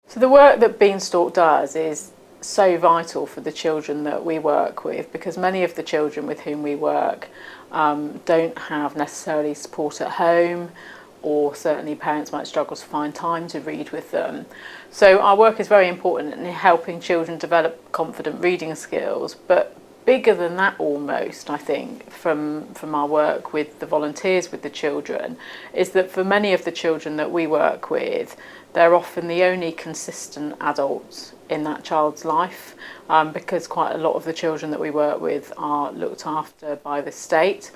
So the work that Beanstalk does is so vital for the children that we work with, because many of the children with whom we work don't have necessarily support at home, or certainly parents might struggle to find time to read with them. So our work is very important in helping children develop confident reading skills, but bigger than that almost, I think, from our work with the volunteers with the children, is that for many of the children that we work with, they're often the only consistent adults in that child's life, because quite a lot of the children that we work with are looked after by the state.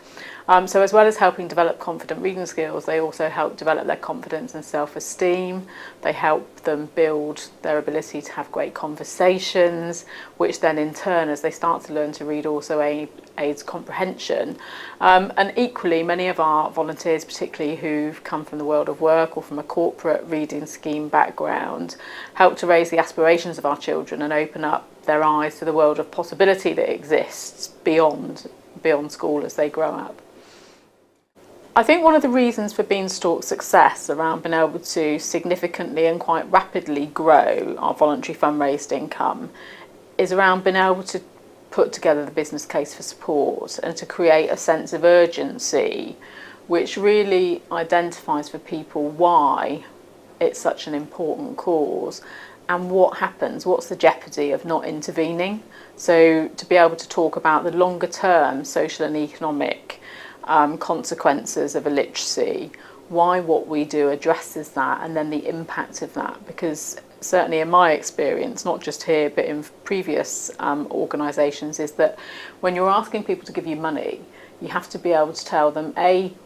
So as well as helping develop confident reading skills, they also help develop their confidence and self-esteem. They help them build their ability to have great conversations, which then in turn, as they start to learn to read, also aids comprehension. And equally, many of our volunteers, particularly who've come from the world of work or from a corporate reading scheme background, help to raise the aspirations of our children and open up their eyes to the world of possibility that exists beyond school as they grow up. I think one of the reasons for Beanstalk's success around being able to significantly and quite rapidly grow our voluntary fundraised income is around being able to put together the business case for support and to create a sense of urgency which really identifies for people why it's such an important cause and what happens, what's the jeopardy of not intervening. So to be able to talk about the longer term social and economic consequences of illiteracy, why what we do addresses that, and then the impact of that, because certainly in my experience, not just here but in previous organisations, is that when you're asking people to give you money, you have to be able to tell them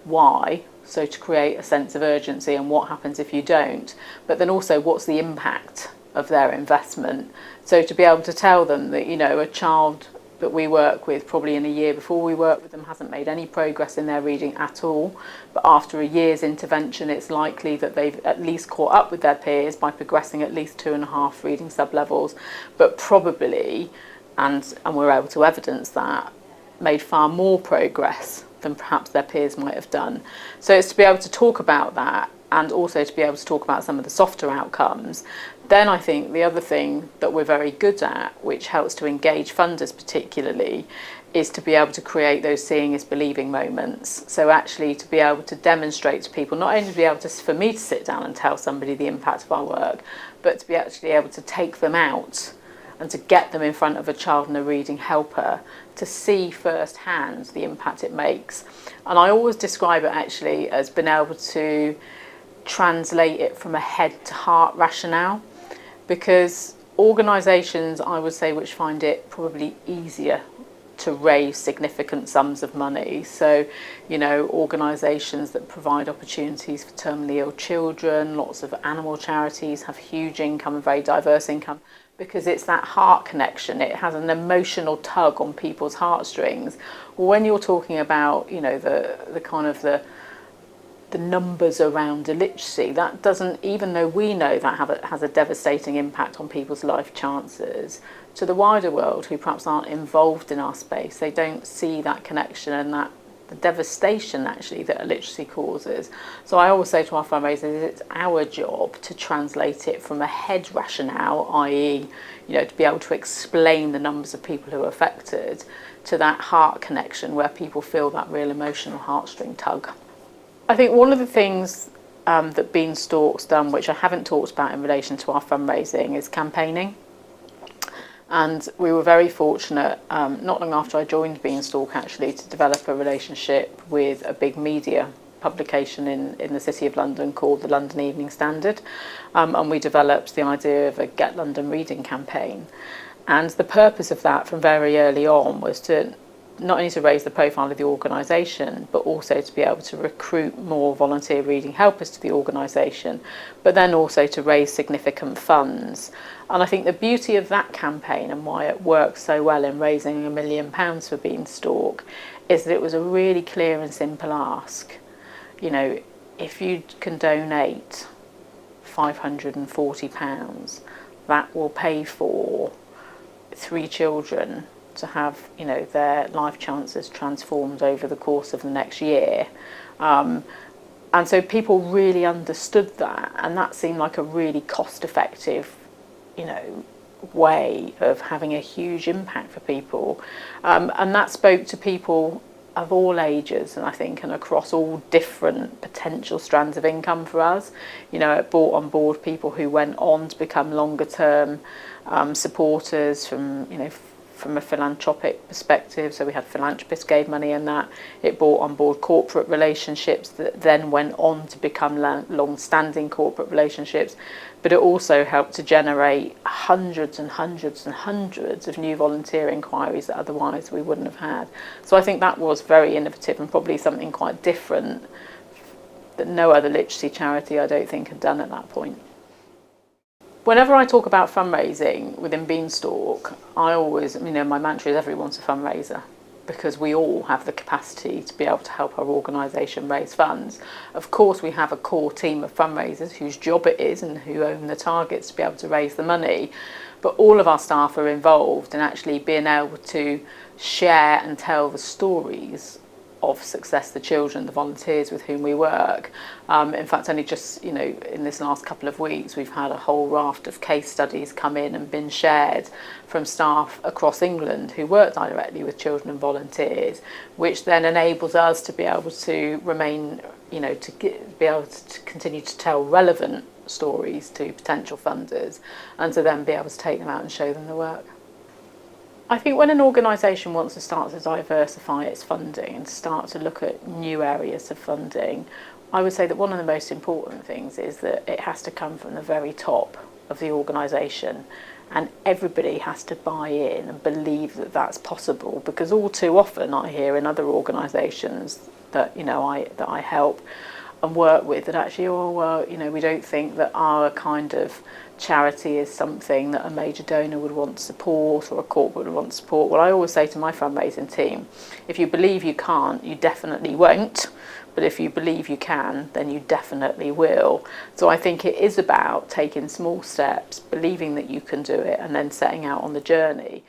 why, so to create a sense of urgency and what happens if you don't, but then also what's the impact of their investment. So to be able to tell them that, you know, a child that we work with probably in a year before we work with them hasn't made any progress in their reading at all, but after a year's intervention it's likely that they've at least caught up with their peers by progressing at least 2.5 reading sub-levels, but probably, and we're able to evidence that, made far more progress than perhaps their peers might have done. So it's to be able to talk about that and also to be able to talk about some of the softer outcomes. Then I think the other thing that we're very good at, which helps to engage funders particularly, is to be able to create those seeing is believing moments. So actually to be able to demonstrate to people, not only to be able to, for me to sit down and tell somebody the impact of our work, but to be actually able to take them out and to get them in front of a child and a reading helper to see firsthand the impact it makes. And I always describe it actually as being able to translate it from a head to heart rationale, because organisations, I would say, which find it probably easier to raise significant sums of money, so, you know, organisations that provide opportunities for terminally ill children, lots of animal charities have huge income and very diverse income, because it's that heart connection, it has an emotional tug on people's heartstrings. Well, when you're talking about, you know, the kind of the numbers around illiteracy, that doesn't, even though we know that has a devastating impact on people's life chances, to the wider world who perhaps aren't involved in our space, they don't see that connection and that the devastation actually that illiteracy causes. So I always say to our fundraisers, it's our job to translate it from a head rationale, i.e., you know, to be able to explain the numbers of people who are affected, to that heart connection where people feel that real emotional heartstring tug. I think one of the things that Beanstalk's done, which I haven't talked about in relation to our fundraising, is campaigning. And we were very fortunate, not long after I joined Beanstalk actually, to develop a relationship with a big media publication in the City of London called the London Evening Standard. And we developed the idea of a Get London Reading campaign. And the purpose of that from very early on was to not only to raise the profile of the organisation, but also to be able to recruit more volunteer reading helpers to the organisation, but then also to raise significant funds. And I think the beauty of that campaign and why it worked so well in raising £1 million for Beanstalk is that it was a really clear and simple ask. You know, if you can donate £540, that will pay for 3 children to have, you know, their life chances transformed over the course of the next year. And And so people really understood that, and that seemed like a really cost-effective, way of having a huge impact for people. And that spoke to people of all ages, and I think, and across all different potential strands of income for us. It brought on board people who went on to become longer term supporters from a philanthropic perspective. So we had philanthropists gave money in that. It brought on board corporate relationships that then went on to become long-standing corporate relationships. But it also helped to generate hundreds and hundreds and hundreds of new volunteer inquiries that otherwise we wouldn't have had. So I think that was very innovative and probably something quite different that no other literacy charity, I don't think, had done at that point. Whenever I talk about fundraising within Beanstalk, I always, my mantra is everyone's a fundraiser, because we all have the capacity to be able to help our organisation raise funds. Of course, we have a core team of fundraisers whose job it is and who own the targets to be able to raise the money, but all of our staff are involved in actually being able to share and tell the stories of success, the children, the volunteers with whom we work. In fact, only just, in this last couple of weeks, we've had a whole raft of case studies come in and been shared from staff across England who work directly with children and volunteers, which then enables us to be able to remain, be able to continue to tell relevant stories to potential funders, and to then be able to take them out and show them the work. I think when an organisation wants to start to diversify its funding and start to look at new areas of funding, I would say that one of the most important things is that it has to come from the very top of the organisation, and everybody has to buy in and believe that that's possible, because all too often I hear in other organisations that I help and work with that actually, we don't think that our kind of charity is something that a major donor would want to support or a corporate would want to support. Well, I always say to my fundraising team, if you believe you can't, you definitely won't. But if you believe you can, then you definitely will. So I think it is about taking small steps, believing that you can do it, and then setting out on the journey.